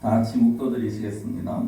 다 같이 묵도드리시겠습니다.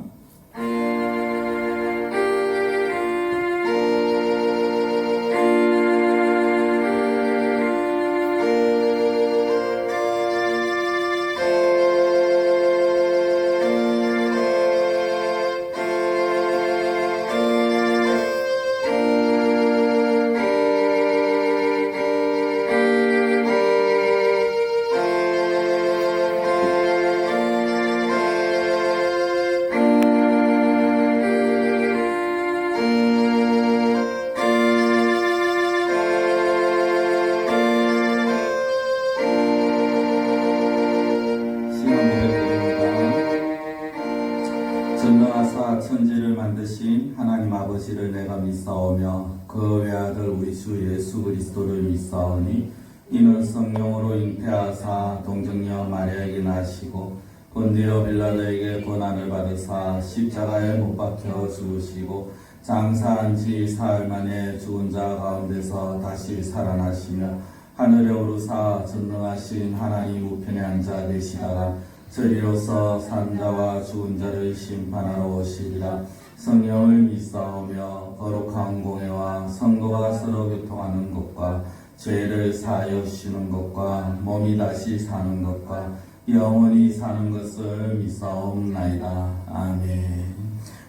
전능하사 천지를 만드신 하나님 아버지를 내가 믿사오며 그 외아들 우리 주 예수 그리스도를 믿사오니 이는 성령으로 잉태하사 동정녀 마리아에게 나시고 본디오 빌라도에게 고난을 받으사 십자가에 못 박혀 죽으시고 장사한 지 사흘 만에 죽은 자 가운데서 다시 살아나시며 하늘에 오르사 전능하신 하나님 우편에 앉아 계시다가 저리로서 산자와 죽은 자를 심판하러 오시리라. 성령을 믿사오며 거룩한 공회와 성도가 서로 교통하는 것과 죄를 사하여 주시는 것과 몸이 다시 사는 것과 영원히 사는 것을 믿사옵나이다. 아멘.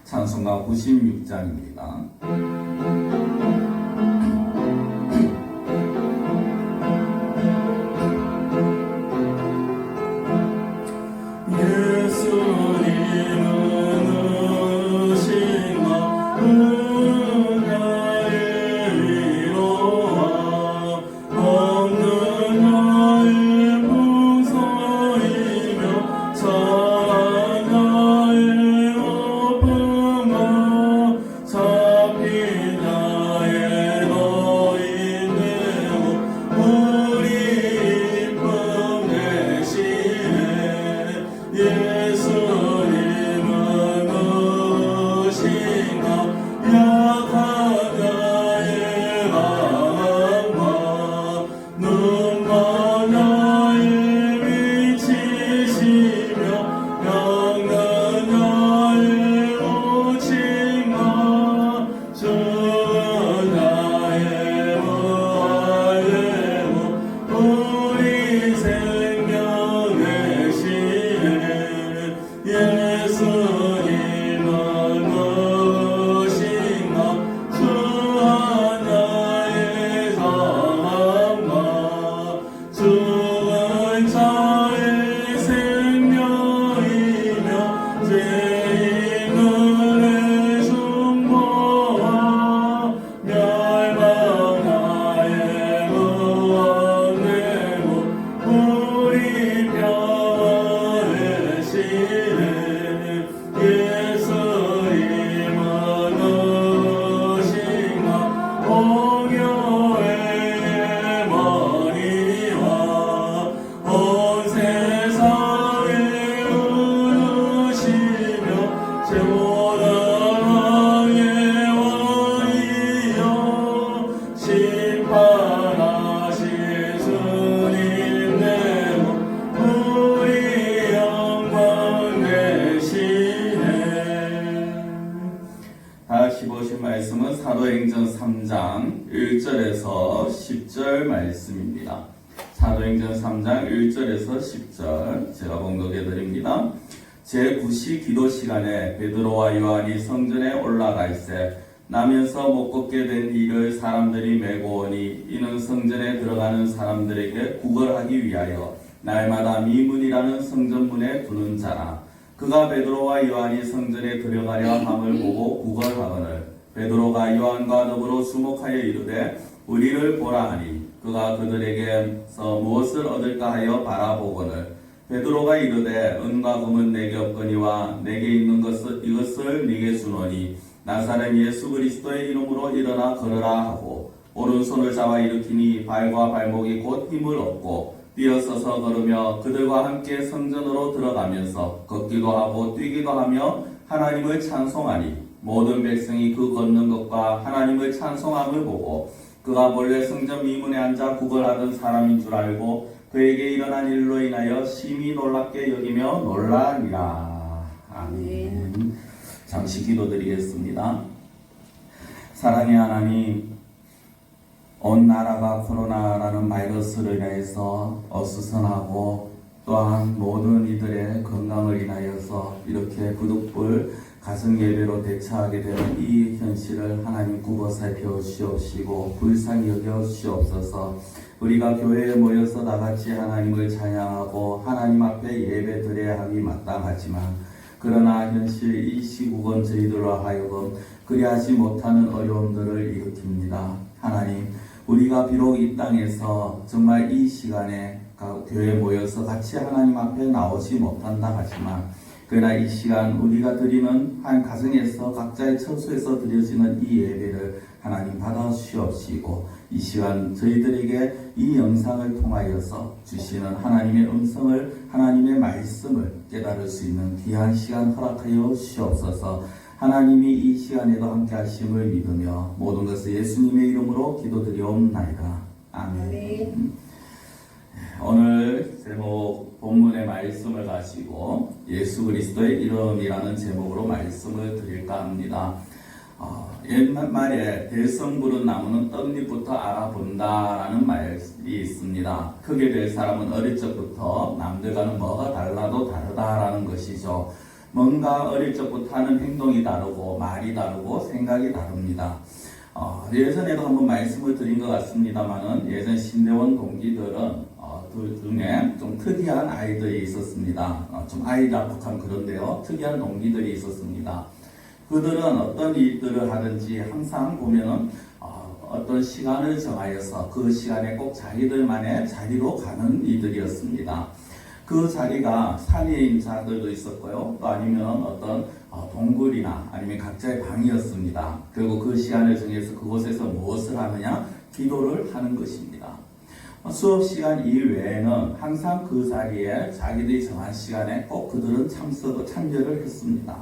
찬송가 96장입니다. 다시 보신 말씀은 사도행전 3장 1절에서 10절 말씀입니다. 사도행전 3장 1절에서 10절 제가 봉독해 드립니다. 제9시 기도 시간에 베드로와 요한이 성전에 올라가 있어 나면서 못 걷게 된 이를 사람들이 메고 오니 이는 성전에 들어가는 사람들에게 구걸하기 위하여 날마다 미문이라는 성전문에 두는 자라. 그가 베드로와 요한이 성전에 들어가려 함을 보고 구걸하거늘 베드로가 요한과 더불어 주목하여 이르되 우리를 보라 하니 그가 그들에게서 무엇을 얻을까 하여 바라보거늘 베드로가 이르되 은과 금은 내게 없거니와 내게 있는 이것을 네게 주노니 나사렛 예수 그리스도의 이름으로 일어나 걸으라 하고 오른손을 잡아 일으키니 발과 발목이 곧 힘을 얻고 뛰어서서 걸으며 그들과 함께 성전으로 들어가면서 걷기도 하고 뛰기도 하며 하나님을 찬송하니 모든 백성이 그 걷는 것과 하나님을 찬송함을 보고 그가 본래 성전 미문에 앉아 구걸하던 사람인 줄 알고 그에게 일어난 일로 인하여 심히 놀랍게 여기며 놀라니라. 아멘. 잠시 기도드리겠습니다. 사랑의 하나님, 온 나라가 코로나라는 바이러스를 인해서 어수선하고 또한 모든 이들의 건강을 인하여서 이렇게 부득불 가정 예배로 대처하게 되는 이 현실을 하나님 굽어 살펴 주시옵시고 불쌍히 여겨 주시옵소서. 우리가 교회에 모여서 다같이 하나님을 찬양하고 하나님 앞에 예배 드려야 함이 마땅하지만 그러나 현실 이 시국은 저희들로 하여금 그리하지 못하는 어려움들을 일으킵니다. 하나님, 우리가 비록 이 땅에서 정말 이 시간에 교회에 모여서 같이 하나님 앞에 나오지 못한다 하지만 그러나 이 시간 우리가 드리는 한 가정에서 각자의 처소에서 드려지는 이 예배를 하나님 받아 주시옵시고 이 시간 저희들에게 이 영상을 통하여서 주시는 하나님의 음성을 하나님의 말씀을 깨달을 수 있는 귀한 시간 허락하여 주시옵소서. 하나님이 이 시간에도 함께 하심을 믿으며 모든 것을 예수님의 이름으로 기도드리옵나이다. 아멘. 오늘 제목 본문의 말씀을 가지고 예수 그리스도의 이름이라는 제목으로 말씀을 드릴까 합니다. 옛말에 대성 부른 나무는 떡잎부터 알아본다라는 말이 있습니다. 크게 될 사람은 어릴 적부터 남들과는 뭐가 달라도 다르다라는 것이죠. 뭔가 어릴 적부터 하는 행동이 다르고 말이 다르고 생각이 다릅니다. 예전에도 한번 말씀을 드린 것 같습니다만은 예전 신대원 동기들은 둘 중에 좀 특이한 아이들이 있었습니다. 좀 아이다복한 그런데요. 특이한 동기들이 있었습니다. 그들은 어떤 일들을 하든지 항상 보면은 어떤 시간을 정하여서 그 시간에 꼭 자기들만의 자리로 가는 이들이었습니다. 그 자리가 산인 자들도 있었고요. 또 아니면 어떤 동굴이나 아니면 각자의 방이었습니다. 그리고 그 시간을 정해서 그곳에서 무엇을 하느냐? 기도를 하는 것입니다. 수업 시간 이외에는 항상 그 자리에 자기들이 정한 시간에 꼭 그들은 참여를 했습니다.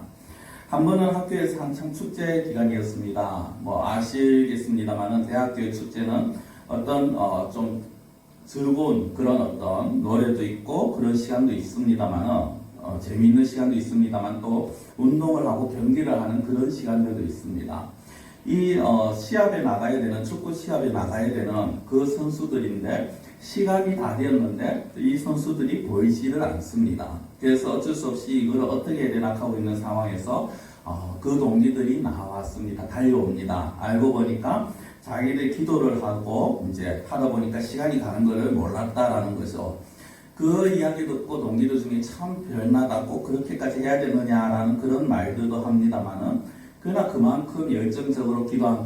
한 번은 학교에서 한창 축제 기간이었습니다. 아시겠습니다만은 대학교의 축제는 어떤 좀 즐거운 그런 어떤 노래도 있고 그런 시간도 있습니다만은 재미있는 시간도 있습니다만 또 운동을 하고 경기를 하는 그런 시간들도 있습니다. 이 시합에 나가야 되는 축구 시합에 나가야 되는 그 선수들인데 시간이 다 되었는데 이 선수들이 보이지를 않습니다. 그래서 어쩔 수 없이 이걸 어떻게 해야 되나 하고 있는 상황에서 그 동기들이 나왔습니다. 달려옵니다. 알고 보니까 자기들 기도를 하고 이제 하다 보니까 시간이 가는 것을 몰랐다라는 거죠. 그 이야기 듣고 동기들 중에 참 별나다 꼭 그렇게까지 해야 되느냐라는 그런 말들도 합니다만은 그러나 그만큼 열정적으로 기도한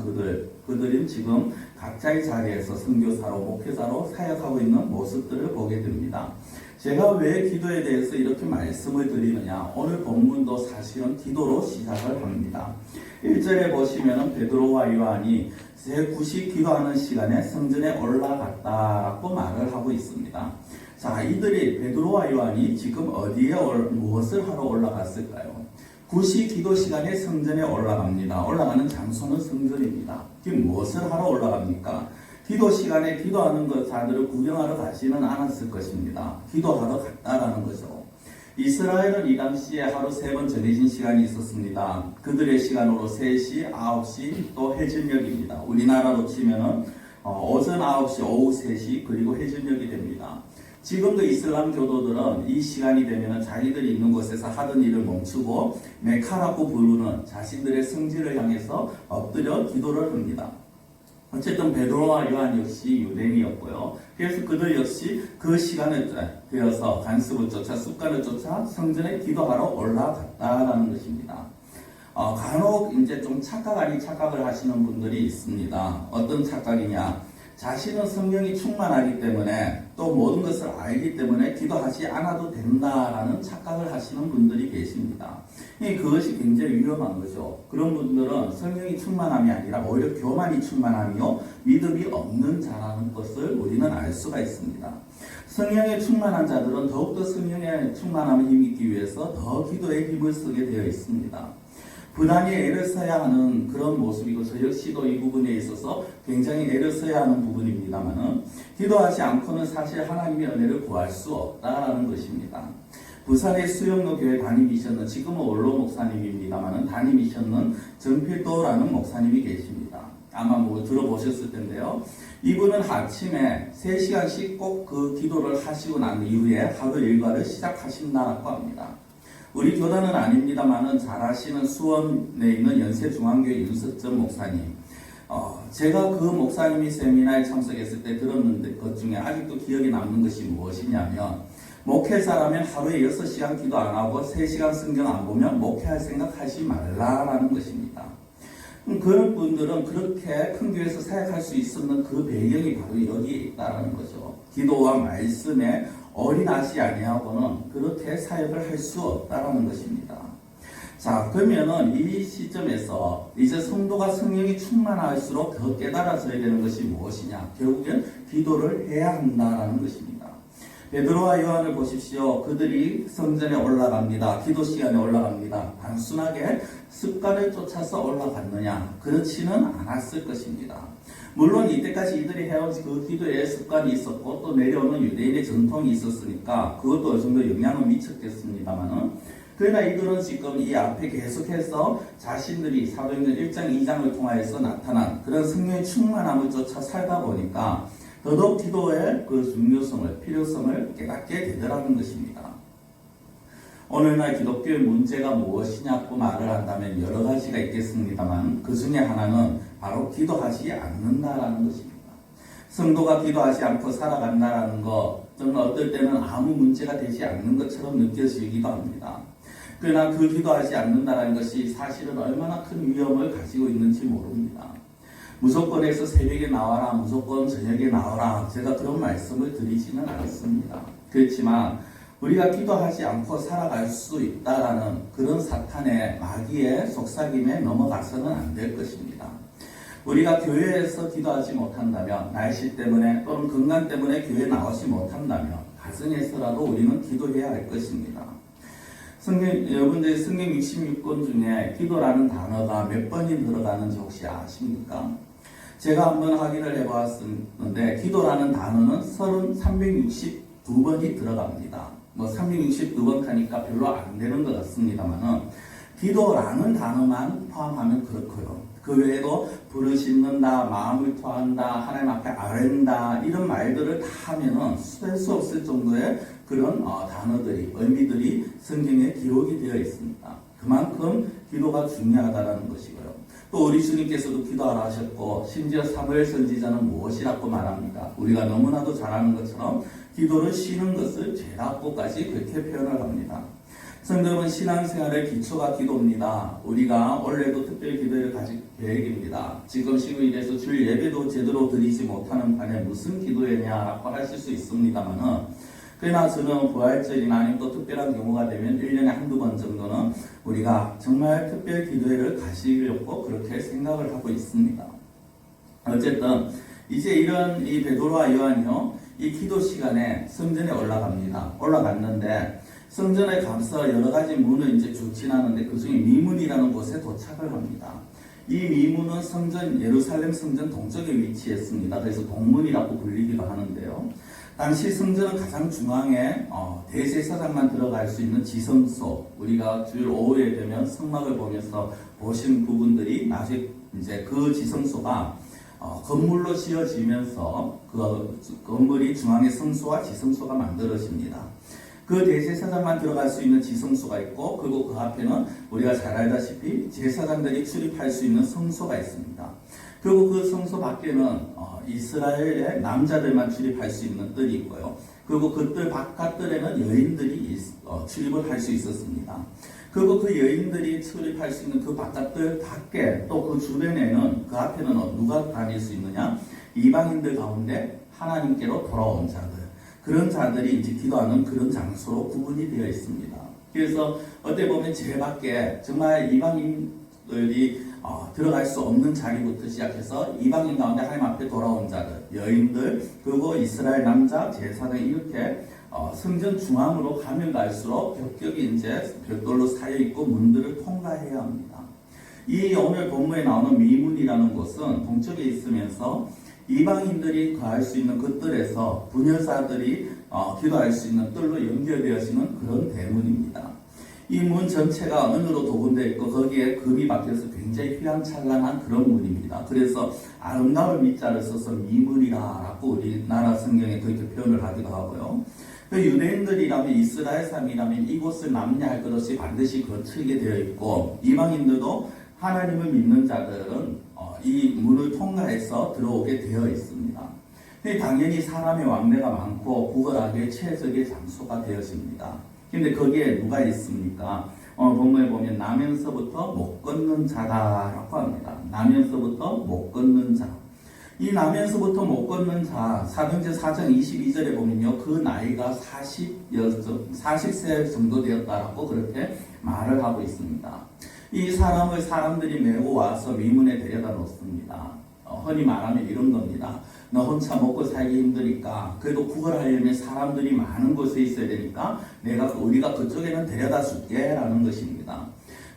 그들은 지금 각자의 자리에서 선교사로 목회자로 사역하고 있는 모습들을 보게 됩니다. 제가 왜 기도에 대해서 이렇게 말씀을 드리느냐? 오늘 본문도 사실은 기도로 시작을 합니다. 1절에 보시면은 베드로와 요한이 제9시 기도하는 시간에 성전에 올라갔다라고 말을 하고 있습니다. 자, 이들이 베드로와 요한이 지금 어디에 무엇을 하러 올라갔을까요? 9시 기도 시간에 성전에 올라갑니다. 올라가는 장소는 성전입니다. 지금 무엇을 하러 올라갑니까? 기도 시간에 기도하는 자들을 구경하러 가지는 않았을 것입니다. 기도하러 갔다라는 거죠. 이스라엘은 이 당시에 하루 3번 정해진 시간이 있었습니다. 그들의 시간으로 3시, 9시, 또 해질녘입니다. 우리나라로 치면은 오전 9시, 오후 3시, 그리고 해질녘이 됩니다. 지금도 이슬람 교도들은 이 시간이 되면 자기들이 있는 곳에서 하던 일을 멈추고 메카라고 부르는 자신들의 성지를 향해서 엎드려 기도를 합니다. 어쨌든 베드로와 요한 역시 유대인이었고요. 그래서 그들 역시 그 시간에 되어서 간섭을 쫓아 습관을 쫓아 성전에 기도하러 올라갔다라는 것입니다. 간혹 이제 좀 착각 아닌 착각을 하시는 분들이 있습니다. 어떤 착각이냐? 자신은 성령이 충만하기 때문에 또 모든 것을 알기 때문에 기도하지 않아도 된다라는 착각을 하시는 분들이 계십니다. 그것이 굉장히 위험한 거죠. 그런 분들은 성령이 충만함이 아니라 오히려 교만이 충만함이요 믿음이 없는 자라는 것을 우리는 알 수가 있습니다. 성령에 충만한 자들은 더욱더 성령의 충만함을 힘입기 위해서 더 기도에 힘을 쓰게 되어 있습니다. 부단히 애를 써야 하는 그런 모습이고 저 역시도 이 부분에 있어서 굉장히 애를 써야 하는 부분입니다만은 기도하지 않고는 사실 하나님의 은혜를 구할 수 없다라는 것입니다. 부산의 수영로 교회 담임이셨는 지금은 원로 목사님입니다만은 담임이셨는 정필도라는 목사님이 계십니다. 아마 뭐 들어보셨을 텐데요. 이분은 아침에 3시간씩 꼭 그 기도를 하시고 난 이후에 하루 일과를 시작하신다고 합니다. 우리 교단은 아닙니다만은 잘 아시는 수원에 있는 연세중앙교회 윤석전 목사님. 제가 그 목사님이 세미나에 참석했을 때 들었는데 것 중에 아직도 기억에 남는 것이 무엇이냐면 목회자라면 하루에 6시간 기도 안 하고 3시간 성경 안 보면 목회할 생각 하지 말라라는 것입니다. 그런 분들은 그렇게 큰 교회에서 사역할 수 있었는 그 배경이 바로 여기에 있다는 거죠. 기도와 말씀에 어린아시 아니하고는 그렇게 사역을 할 수 없다는 것입니다. 자, 그러면은 이 시점에서 이제 성도가 성령이 충만할수록 더 깨달아져야 되는 것이 무엇이냐? 결국엔 기도를 해야 한다는 것입니다. 베드로와 요한을 보십시오. 그들이 성전에 올라갑니다. 기도 시간에 올라갑니다. 단순하게 습관을 쫓아서 올라갔느냐? 그렇지는 않았을 것입니다. 물론 이때까지 이들이 해온 그 기도의 습관이 있었고 또 내려오는 유대인의 전통이 있었으니까 그것도 어느 정도 영향을 미쳤겠습니다만은 그러나 이들은 지금 이 앞에 계속해서 자신들이 사도행전 1장, 2장을 통하여서 나타난 그런 성령의 충만함을 쫓아 살다 보니까 더더욱 기도의 그 중요성을, 필요성을 깨닫게 되더라는 것입니다. 오늘날 기독교의 문제가 무엇이냐고 말을 한다면 여러 가지가 있겠습니다만 그 중에 하나는 바로 기도하지 않는다라는 것입니다. 성도가 기도하지 않고 살아간다라는 것, 정말 어떨 때는 아무 문제가 되지 않는 것처럼 느껴지기도 합니다. 그러나 그 기도하지 않는다라는 것이 사실은 얼마나 큰 위험을 가지고 있는지 모릅니다. 무조건 해서 새벽에 나와라, 무조건 저녁에 나와라, 제가 그런 말씀을 드리지는 않습니다. 그렇지만 우리가 기도하지 않고 살아갈 수 있다라는 그런 사탄의 마귀의 속삭임에 넘어가서는 안 될 것입니다. 우리가 교회에서 기도하지 못한다면, 날씨 때문에 또는 건강 때문에 교회에 나오지 못한다면 가정에서라도 우리는 기도해야 할 것입니다. 여러분들 성경 66권 중에 기도라는 단어가 몇 번이 들어가는지 혹시 아십니까? 제가 한번 확인을 해보았는데 기도라는 단어는 362번이 들어갑니다. 뭐 362번 하니까 별로 안 되는 것 같습니다만은 기도라는 단어만 포함하면 그렇고요. 그 외에도 부르짖는다, 마음을 토한다, 하나님 앞에 아뢰는다 이런 말들을 다 하면은 셀 수 없을 정도의 그런 단어들이, 의미들이 성경에 기록이 되어 있습니다. 그만큼 기도가 중요하다는 것이고요. 또 우리 주님께서도 기도하라 하셨고 심지어 사무엘 선지자는 무엇이라고 말합니까? 우리가 너무나도 잘 아는 것처럼 기도를 쉬는 것을 죄라고까지 그렇게 표현을 합니다. 성경은 신앙생활의 기초가 기도입니다. 우리가 올해도 특별 기도를 가질 계획입니다. 지금 시국에서 주일 예배도 제대로 드리지 못하는 판에 무슨 기도회냐라고 하실 수 있습니다만은 그러나 저는 부활절이나 아니면 또 특별한 경우가 되면 1년에 한두 번 정도는 우리가 정말 특별 기도회를 가시려고 그렇게 생각을 하고 있습니다. 어쨌든 이제 이런 이 베드로와 요한이요, 이 기도 시간에 성전에 올라갑니다. 올라갔는데 성전에 가서 여러 가지 문을 이제 쭉 지나는데 그 중에 미문이라는 곳에 도착을 합니다. 이 미문은 성전, 예루살렘 성전 동쪽에 위치했습니다. 그래서 동문이라고 불리기도 하는데요. 당시 성전은 가장 중앙에 대제사장만 들어갈 수 있는 지성소, 우리가 주일 오후에 되면 성막을 보면서 보신 부분들이 나중에 이제 그 지성소가 건물로 지어지면서 그 건물이 중앙에 성소와 지성소가 만들어집니다. 그 대제사장만 들어갈 수 있는 지성소가 있고 그리고 그 앞에는 우리가 잘 알다시피 제사장들이 출입할 수 있는 성소가 있습니다. 그리고 그 성소 밖에는 이스라엘의 남자들만 출입할 수 있는 뜰이 있고요. 그리고 그 뜰 바깥뜰에는 여인들이 출입을 할 수 있었습니다. 그리고 그 여인들이 출입할 수 있는 그 바깥뜰 밖에 또 그 주변에는 그 앞에는 누가 다닐 수 있느냐? 이방인들 가운데 하나님께로 돌아온 자들, 그런 자들이 이제 기도하는 그런 장소로 구분이 되어 있습니다. 그래서 어떻게 보면 제 밖에 정말 이방인들이 들어갈 수 없는 자리부터 시작해서 이방인 가운데 하나님 앞에 돌아온 자들, 여인들, 그리고 이스라엘 남자, 제사장 이렇게 성전 중앙으로 가면 갈수록 격격이 이제 별도로 쌓여 있고 문들을 통과해야 합니다. 이 오늘 본문에 나오는 미문이라는 곳은 동쪽에 있으면서 이방인들이 거할 수 있는 그 뜰에서 부녀자들이 기도할 수 있는 뜰로 연결되어지는 그런 대문입니다. 이 문 전체가 은으로 도금되어 있고 거기에 금이 박혀서 굉장히 휘황찬란한 그런 문입니다. 그래서 아름다운 미자를 써서 미문이라고 우리나라 성경에 그렇게 표현을 하기도 하고요. 유대인들이라면 이스라엘 사람이라면 이곳을 남녀할 것 없이 반드시 거치게 되어 있고 이방인들도 하나님을 믿는 자들은 이 문을 통과해서 들어오게 되어 있습니다. 당연히 사람의 왕래가 많고 구걸하기에 최적의 장소가 되어집니다. 근데 거기에 누가 있습니까? 본문에 보면 나면서부터 못 걷는 자다라고 합니다. 나면서부터 못 걷는 자. 이 나면서부터 못 걷는 자, 사도행전 4장 22절에 보면요. 그 나이가 40세 정도 되었다라고 그렇게 말을 하고 있습니다. 이 사람을 사람들이 메고 와서 미문에 데려다 놓습니다. 흔히 말하면 이런 겁니다. 너 혼자 먹고 살기 힘드니까 그래도 구걸하려면 사람들이 많은 곳에 있어야 되니까 우리가 그쪽에는 데려다 줄게 라는 것입니다.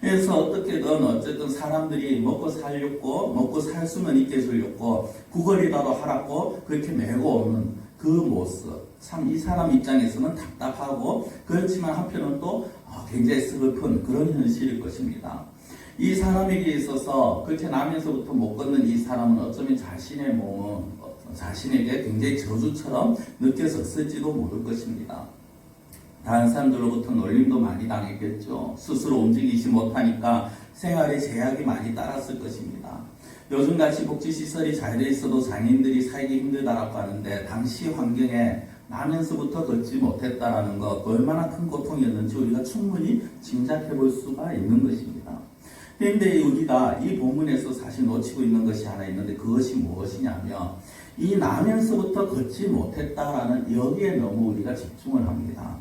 그래서 어쨌든 사람들이 먹고 살 수는 있게 해주려고 구걸이라도 하라고 그렇게 메고 오는 그 모습, 참 이 사람 입장에서는 답답하고 그렇지만 한편은 또 굉장히 슬픈 그런 현실일 것입니다. 이 사람에게 있어서 그렇게 나면서부터 못 걷는 이 사람은 어쩌면 자신의 몸은 자신에게 굉장히 저주처럼 느껴졌을지도 모를 것입니다. 다른 사람들로부터 놀림도 많이 당했겠죠. 스스로 움직이지 못하니까 생활에 제약이 많이 따랐을 것입니다. 요즘같이 복지시설이 잘 돼 있어도 장애인들이 살기 힘들다라고 하는데 당시 환경에 나면서부터 걷지 못했다라는 것 얼마나 큰 고통이었는지 우리가 충분히 짐작해 볼 수가 있는 것입니다. 그런데 우리가 이 본문에서 사실 놓치고 있는 것이 하나 있는데 그것이 무엇이냐면 이 나면서부터 걷지 못했다라는 여기에 너무 우리가 집중을 합니다.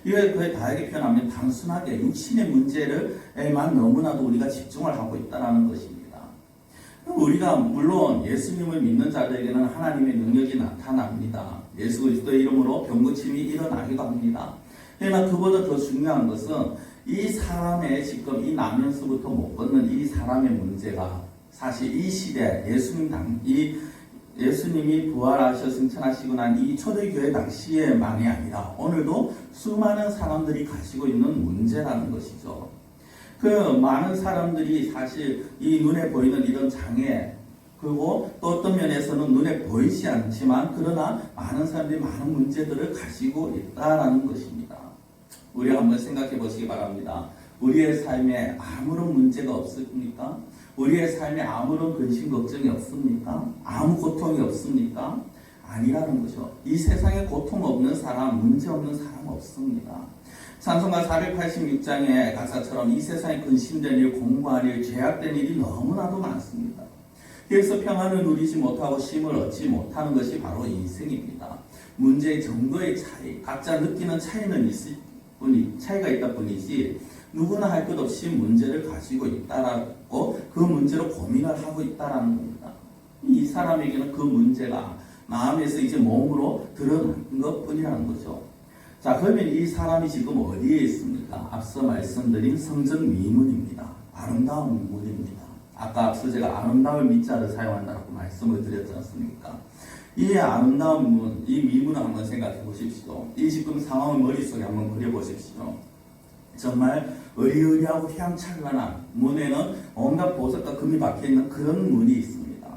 이걸 거의 다르게 표현하면 단순하게 육신의 문제를만 너무나도 우리가 집중을 하고 있다는 것입니다. 우리가 물론 예수님을 믿는 자들에게는 하나님의 능력이 나타납니다. 예수 그리스도의 이름으로 병고침이 일어나기도 합니다. 그러나 그보다 더 중요한 것은 이 사람의 지금 이 나면서부터 못 걷는 이 사람의 문제가 사실 이 시대 예수님이 부활하셔 승천하시고 난 이 초대교회 당시에만이 아니라 오늘도 수많은 사람들이 가지고 있는 문제라는 것이죠. 그 많은 사람들이 사실 이 눈에 보이는 이런 장애 그리고 또 어떤 면에서는 눈에 보이지 않지만 그러나 많은 사람들이 많은 문제들을 가지고 있다라는 것입니다. 우리 한번 생각해 보시기 바랍니다. 우리의 삶에 아무런 문제가 없습니까? 우리의 삶에 아무런 근심 걱정이 없습니까? 아무 고통이 없습니까? 아니라는 거죠. 이 세상에 고통 없는 사람, 문제 없는 사람 없습니다. 찬송가 486장의 가사처럼 이 세상에 근심된 일, 공부할 일, 죄악된 일이 너무나도 많습니다. 그래서 평안을 누리지 못하고 쉼을 얻지 못하는 것이 바로 인생입니다. 문제의 정도의 차이, 각자 느끼는 차이가 있다 뿐이지 누구나 할 것 없이 문제를 가지고 있다라고 그 문제로 고민을 하고 있다라는 겁니다. 이 사람에게는 그 문제가 마음에서 이제 몸으로 드러나는 것 뿐이라는 거죠. 자, 그러면 이 사람이 지금 어디에 있습니까? 앞서 말씀드린 성전 미문입니다. 아름다운 문입니다. 아까 앞서 제가 아름다운 미자를 사용한다고 말씀을 드렸지 않습니까? 이 아름다운 문, 이 미문을 한번 생각해 보십시오. 이 지금 상황을 머릿속에 한번 그려보십시오. 정말 의리의리하고 휘황찬란한 문에는 온갖 보석과 금이 박혀있는 그런 문이 있습니다.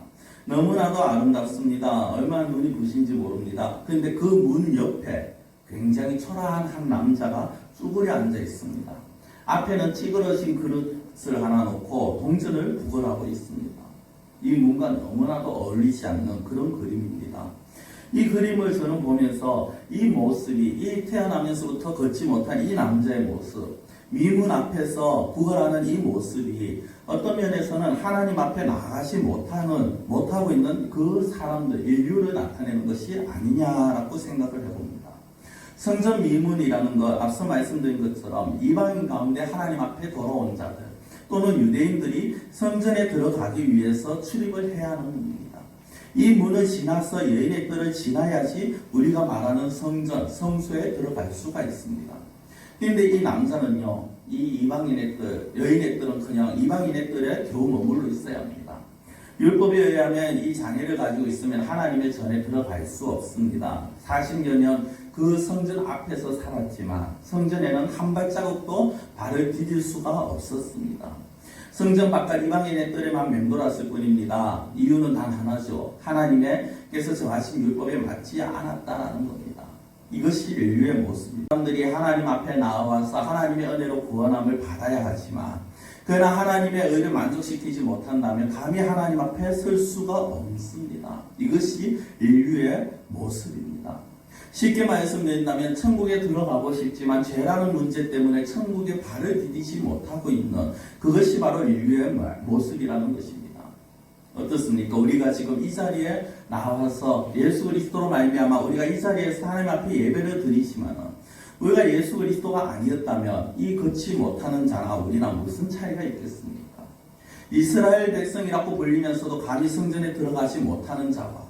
너무나도 아름답습니다. 얼마나 눈이 부신지 모릅니다. 그런데 그 문 옆에 굉장히 초라한 한 남자가 쭈그려 앉아 있습니다. 앞에는 찌그러진 그릇을 하나 놓고 동전을 구걸하고 있습니다. 이 문과 너무나도 어울리지 않는 그런 그림입니다. 이 그림을 저는 보면서 이 모습이 이 태어나면서부터 걷지 못한 이 남자의 모습, 미문 앞에서 구걸하는 이 모습이 어떤 면에서는 하나님 앞에 나가지 못하고 있는 그 사람들, 인류를 나타내는 것이 아니냐라고 생각을 해봅니다. 성전 미문이라는 것, 앞서 말씀드린 것처럼 이방인 가운데 하나님 앞에 돌아온 자들 또는 유대인들이 성전에 들어가기 위해서 출입을 해야 하는 문입니다. 이 문을 지나서 여인의 뜰을 지나야지 우리가 말하는 성전, 성소에 들어갈 수가 있습니다. 그런데 이 남자는요, 이 이방인의 뜰, 여인의 뜰은커녕 이방인의 뜰에 겨우 머물러 있어야 합니다. 율법에 의하면 이 장애를 가지고 있으면 하나님의 전에 들어갈 수 없습니다. 40여 년 그 성전 앞에서 살았지만 성전에는 한 발자국도 발을 디딜 수가 없었습니다. 성전 바깥 이방인의 뜰에만 맴돌았을 뿐입니다. 이유는 단 하나죠. 하나님께서 정하신 율법에 맞지 않았다라는 겁니다. 이것이 인류의 모습입니다. 사람들이 하나님 앞에 나와서 하나님의 은혜로 구원함을 받아야 하지만 그러나 하나님의 의를 만족시키지 못한다면 감히 하나님 앞에 설 수가 없습니다. 이것이 인류의 모습입니다. 쉽게 말씀드린다면 천국에 들어가고 싶지만 죄라는 문제 때문에 천국에 발을 디디지 못하고 있는 그것이 바로 인류의 모습이라는 것입니다. 어떻습니까? 우리가 지금 이 자리에 나와서 예수 그리스도로 말미암아 우리가 이 자리에서 하나님 앞에 예배를 드리지만 우리가 예수 그리스도가 아니었다면 이 걷지 못하는 자나 우리랑 무슨 차이가 있겠습니까? 이스라엘 백성이라고 불리면서도 감히 성전에 들어가지 못하는 자와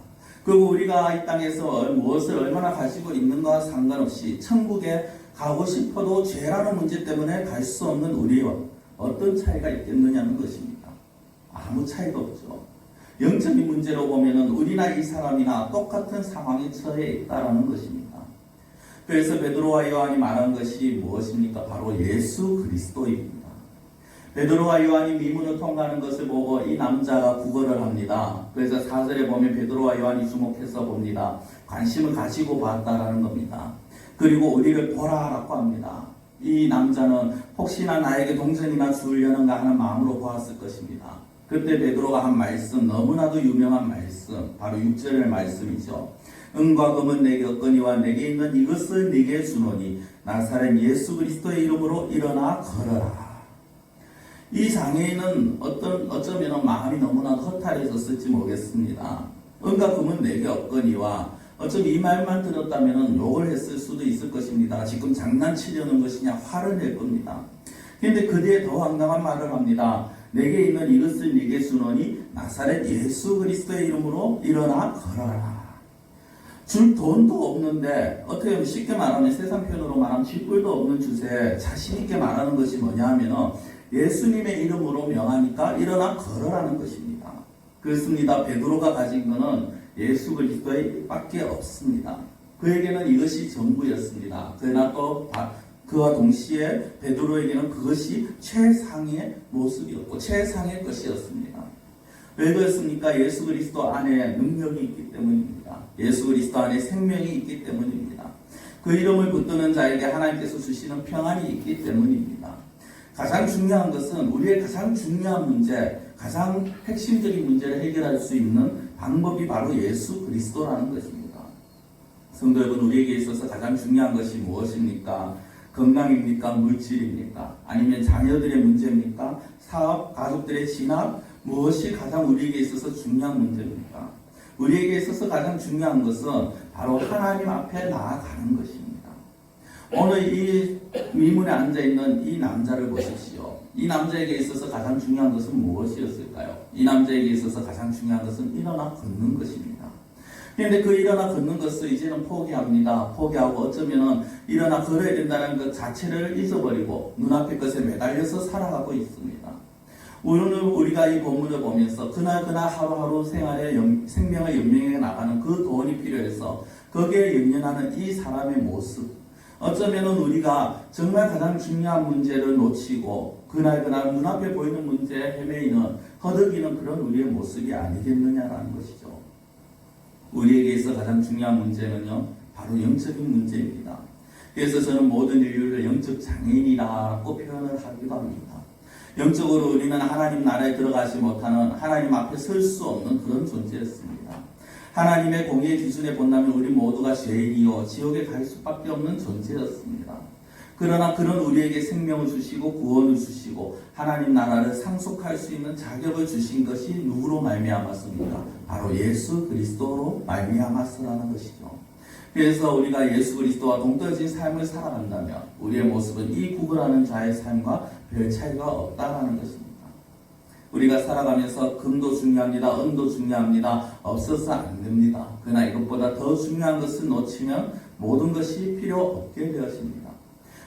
그리고 우리가 이 땅에서 무엇을 얼마나 가지고 있는가와 상관없이 천국에 가고 싶어도 죄라는 문제 때문에 갈 수 없는 우리와 어떤 차이가 있겠느냐는 것입니다. 아무 차이도 없죠. 영적인 문제로 보면은 우리나 이 사람이나 똑같은 상황에 처해 있다라는 것입니다. 그래서 베드로와 요한이 말한 것이 무엇입니까? 바로 예수 그리스도입니다. 베드로와 요한이 미문을 통과하는 것을 보고 이 남자가 구걸을 합니다. 그래서 4절에 보면 베드로와 요한이 주목해서 봅니다. 관심을 가지고 봤다라는 겁니다. 그리고 우리를 보라라고 합니다. 이 남자는 혹시나 나에게 동전이나 주려는가 하는 마음으로 보았을 것입니다. 그때 베드로가 한 말씀, 너무나도 유명한 말씀, 바로 6절의 말씀이죠. 은과 금은 내게 없거니와 내게 있는 이것을 네게 주노니 나사렛 예수 그리스도의 이름으로 일어나 걸어라. 이 장애인은 어쩌면 마음이 너무나도 허탈해졌을지 모르겠습니다. 은과 금은 내게 없거니와 어쩌면 이 말만 들었다면 욕을 했을 수도 있을 것입니다. 지금 장난치려는 것이냐 화를 낼 겁니다. 그런데 그 뒤에 더 황당한 말을 합니다. 내게 있는 이것을 네게 주노니 나사렛 예수 그리스도의 이름으로 일어나 걸어라. 줄 돈도 없는데 어떻게 보면 쉽게 말하면 세상 표현으로 말하면 쥐뿔도 없는 주제에 자신 있게 말하는 것이 뭐냐 하면 예수님의 이름으로 명하니까 일어나 걸어라는 것입니다. 그렇습니다. 베드로가 가진 것은 예수 그리스도의 밖에 없습니다. 그에게는 이것이 전부였습니다. 그러나 또 그와 동시에 베드로에게는 그것이 최상의 모습이었고 최상의 것이었습니다. 왜 그렇습니까? 예수 그리스도 안에 능력이 있기 때문입니다. 예수 그리스도 안에 생명이 있기 때문입니다. 그 이름을 붙드는 자에게 하나님께서 주시는 평안이 있기 때문입니다. 가장 중요한 것은 우리의 가장 중요한 문제, 가장 핵심적인 문제를 해결할 수 있는 방법이 바로 예수 그리스도라는 것입니다. 성도 여러분, 우리에게 있어서 가장 중요한 것이 무엇입니까? 건강입니까? 물질입니까? 아니면 자녀들의 문제입니까? 사업, 가족들의 진학? 무엇이 가장 우리에게 있어서 중요한 문제입니까? 우리에게 있어서 가장 중요한 것은 바로 하나님 앞에 나아가는 것입니다. 오늘 이 미문에 앉아있는 이 남자를 보십시오. 이 남자에게 있어서 가장 중요한 것은 무엇이었을까요? 이 남자에게 있어서 가장 중요한 것은 일어나 걷는 것입니다. 그런데 그 일어나 걷는 것을 이제는 포기합니다. 포기하고 어쩌면은 일어나 걸어야 된다는 것 자체를 잊어버리고 눈앞의 것에 매달려서 살아가고 있습니다. 오늘 우리가 이 본문을 보면서 그날그날 하루하루 생명을 연명해 나가는 그 돈이 필요해서 거기에 연연하는 이 사람의 모습, 어쩌면은 우리가 정말 가장 중요한 문제를 놓치고 그날그날 눈앞에 보이는 문제에 헤매이는 허덕이는 그런 우리의 모습이 아니겠느냐라는 것이죠. 우리에게 있어 가장 중요한 문제는요, 바로 영적인 문제입니다. 그래서 저는 모든 인류를 영적 장애인이라고 표현을 하기도 합니다. 영적으로 우리는 하나님 나라에 들어가지 못하는, 하나님 앞에 설 수 없는 그런 존재였습니다. 하나님의 공의의 기준에 본다면 우리 모두가 죄인이요 지옥에 갈 수밖에 없는 존재였습니다. 그러나 그런 우리에게 생명을 주시고 구원을 주시고 하나님 나라를 상속할 수 있는 자격을 주신 것이 누구로 말미암았습니까? 바로 예수 그리스도로 말미암았으라는 것이죠. 그래서 우리가 예수 그리스도와 동떨어진 삶을 살아간다면 우리의 모습은 이 구걸하는 자의 삶과 별 차이가 없다라는 것입니다. 우리가 살아가면서 금도 중요합니다. 은도 중요합니다. 없어서 안 됩니다. 그러나 이것보다 더 중요한 것을 놓치면 모든 것이 필요 없게 되어집니다.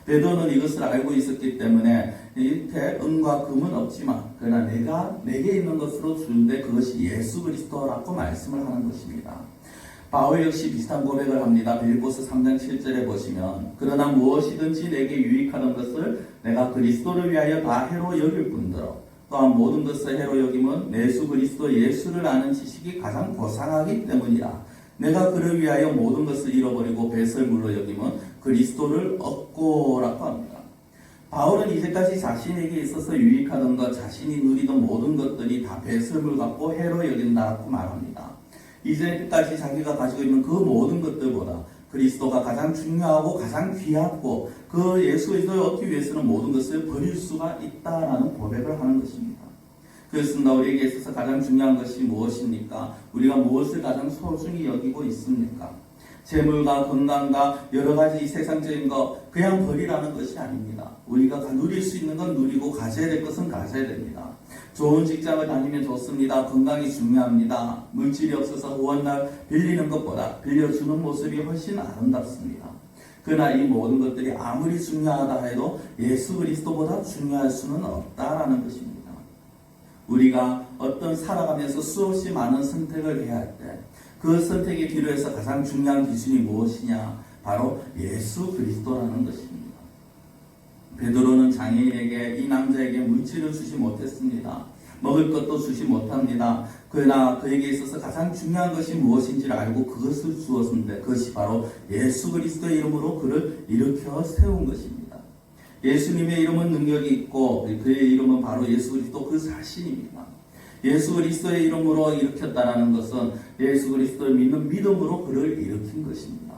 베드로는 이것을 알고 있었기 때문에 이렇게 은과 금은 없지만 그러나 내게 있는 것으로 주는데 그것이 예수 그리스도라고 말씀을 하는 것입니다. 바울 역시 비슷한 고백을 합니다. 빌립보서 3장 7절에 보시면 그러나 무엇이든지 내게 유익하던 것을 내가 그리스도를 위하여 다 해로 여길 뿐더러 또한 모든 것을 해로 여김은 내 주 그리스도 예수를 아는 지식이 가장 고상하기 때문이라. 내가 그를 위하여 모든 것을 잃어버리고 배설물로 여김은 그리스도를 얻고라고 합니다. 바울은 이제까지 자신에게 있어서 유익하던 것, 자신이 누리던 모든 것들이 다 배설물 같고 해로 여긴다고 말합니다. 이제까지 자기가 가지고 있는 그 모든 것들보다 그리스도가 가장 중요하고 가장 귀하고 그 예수 그리스도를 얻기 위해서는 모든 것을 버릴 수가 있다라는 고백을 하는 것입니다. 그렇습니다. 우리에게 있어서 가장 중요한 것이 무엇입니까? 우리가 무엇을 가장 소중히 여기고 있습니까? 재물과 건강과 여러 가지 이 세상적인 거 그냥 버리라는 것이 아닙니다. 우리가 누릴 수 있는 건 누리고 가져야 될 것은 가져야 됩니다. 좋은 직장을 다니면 좋습니다. 건강이 중요합니다. 물질이 없어서 후원날 빌리는 것보다 빌려주는 모습이 훨씬 아름답습니다. 그러나 이 모든 것들이 아무리 중요하다 해도 예수 그리스도보다 중요할 수는 없다라는 것입니다. 우리가 어떤 살아가면서 수없이 많은 선택을 해야 할 때 그 선택의 기로에서 가장 중요한 기준이 무엇이냐? 바로 예수 그리스도라는 것입니다. 베드로는 장애인에게 이 남자에게 물질을 주지 못했습니다. 먹을 것도 주지 못합니다. 그러나 그에게 있어서 가장 중요한 것이 무엇인지를 알고 그것을 주었는데 그것이 바로 예수 그리스도의 이름으로 그를 일으켜 세운 것입니다. 예수님의 이름은 능력이 있고 그의 이름은 바로 예수 그리스도 그 자신입니다. 예수 그리스도의 이름으로 일으켰다는 것은 예수 그리스도를 믿는 믿음으로 그를 일으킨 것입니다.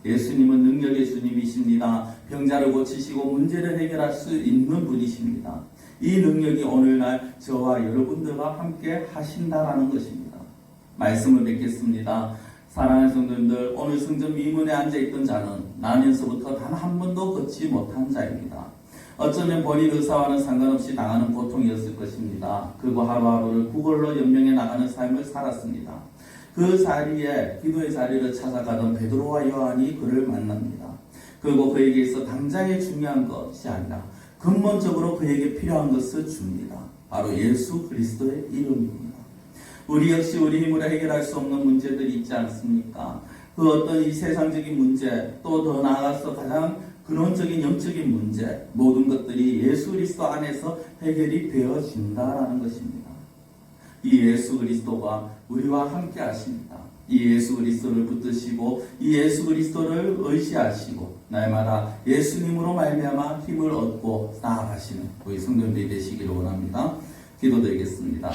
예수님은 능력의 주님이십니다. 병자를 고치시고 문제를 해결할 수 있는 분이십니다. 이 능력이 오늘날 저와 여러분들과 함께 하신다라는 것입니다. 말씀을 뵙겠습니다. 사랑하는 성도님들, 오늘 성전 미문에 앉아있던 자는 나면서부터 단 한 번도 걷지 못한 자입니다. 어쩌면 본인 의사와는 상관없이 당하는 고통이었을 것입니다. 그리고 하루하루를 구걸로 연명해 나가는 삶을 살았습니다. 그 자리에 기도의 자리를 찾아가던 베드로와 요한이 그를 만납니다. 그리고 그에게 있어 당장에 중요한 것이 아니라 근본적으로 그에게 필요한 것을 줍니다. 바로 예수 그리스도의 이름입니다. 우리 역시 우리 힘으로 해결할 수 없는 문제들이 있지 않습니까? 그 어떤 이 세상적인 문제, 또 더 나아가서 가장 근원적인 영적인 문제, 모든 것들이 예수 그리스도 안에서 해결이 되어진다라는 것입니다. 이 예수 그리스도가 우리와 함께 하십니다. 이 예수 그리스도를 붙드시고 이 예수 그리스도를 의지하시고 날마다 예수님으로 말미암아 힘을 얻고 나아가시는 우리 성도님들이 되시기를 원합니다. 기도드리겠습니다.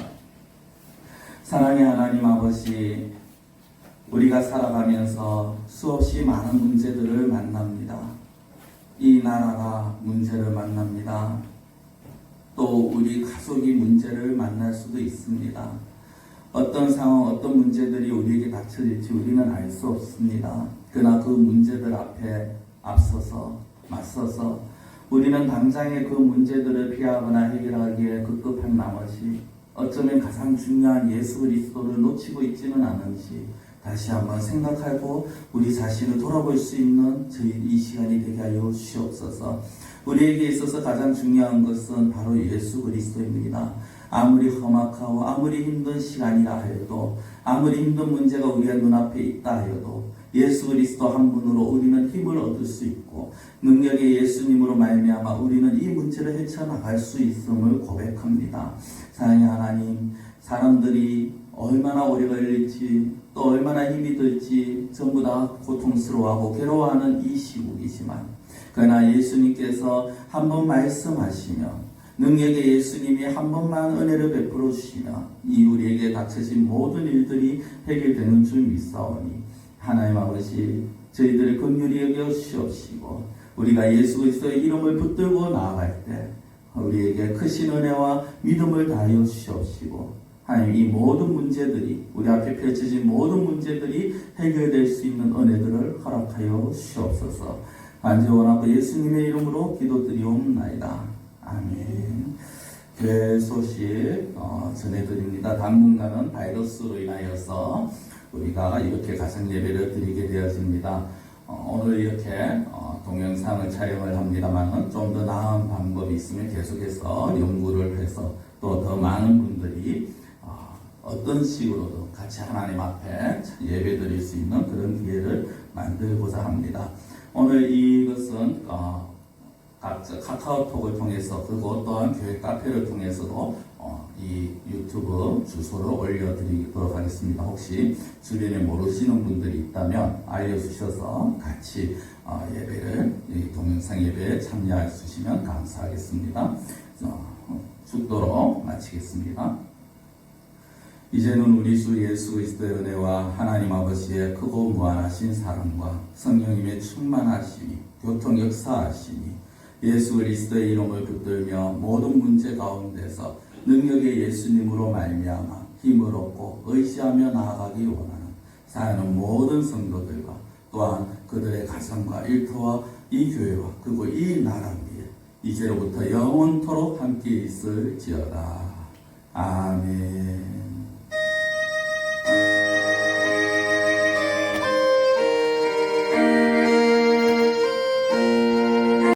사랑의 하나님 아버지, 우리가 살아가면서 수없이 많은 문제들을 만납니다. 이 나라가 문제를 만납니다. 또 우리 가족이 문제를 만날 수도 있습니다. 어떤 상황, 어떤 문제들이 우리에게 닥쳐질지 우리는 알 수 없습니다. 그러나 그 문제들 앞에 앞서서 맞서서 우리는 당장의 그 문제들을 피하거나 해결하기에 급급한 나머지 어쩌면 가장 중요한 예수 그리스도를 놓치고 있지는 않은지 다시 한번 생각하고 우리 자신을 돌아볼 수 있는 저희 이 시간이 되게 하여 주시옵소서. 우리에게 있어서 가장 중요한 것은 바로 예수 그리스도입니다. 아무리 험악하고 아무리 힘든 시간이라 해도 아무리 힘든 문제가 우리의 눈앞에 있다 해도 예수 그리스도 한 분으로 우리는 힘을 얻을 수 있고 능력의 예수님으로 말미암아 우리는 이 문제를 헤쳐나갈 수 있음을 고백합니다. 사랑의 하나님, 사람들이 얼마나 오래 걸릴지 또 얼마나 힘이 들지 전부 다 고통스러워하고 괴로워하는 이 시국이지만 그러나 예수님께서 한번 말씀하시며 능력의 예수님이 한 번만 은혜를 베풀어 주시며 이 우리에게 닥쳐진 모든 일들이 해결되는 줄 믿사오니 하나님 아버지, 저희들을 긍휼히 여겨 주시옵시고 우리가 예수 그리스도의 이름을 붙들고 나아갈 때 우리에게 크신 은혜와 믿음을 다하여 주시옵시고 하나님, 이 모든 문제들이 우리 앞에 펼쳐진 모든 문제들이 해결될 수 있는 은혜들을 허락하여 주시옵소서. 간절원하고 예수님의 이름으로 기도드리옵나이다. 아멘. 교회 소식 전해드립니다. 당분간은 바이러스로 인하여서 우리가 이렇게 가정 예배를 드리게 되어집니다. 오늘 이렇게 동영상을 촬영을 합니다만 좀 더 나은 방법이 있으면 계속해서 연구를 해서 또 더 많은 분들이 어떤 식으로든 같이 하나님 앞에 예배 드릴 수 있는 그런 기회를 만들고자 합니다. 오늘 이것은 각자 카카오톡을 통해서 그리고 또한 교회 카페를 통해서도 이 유튜브 주소를 올려드리도록 하겠습니다. 혹시 주변에 모르시는 분들이 있다면 알려주셔서 같이 예배를 동영상 예배에 참여해 주시면 감사하겠습니다. 죽도록 마치겠습니다. 이제는 우리 주 예수 그리스도의 은혜와 하나님 아버지의 크고 무한하신 사랑과 성령님의 충만하심이 교통 역사하심이 예수 그리스도의 이름을 붙들며 모든 문제 가운데서 능력의 예수님으로 말미암아 힘을 얻고 의지하며 나아가기 원하는 사랑하는 모든 성도들과 또한 그들의 가정과 일터와 이 교회와 그리고 이 나라 위에 이제로부터 영원토록 함께 있을지어다. 아멘.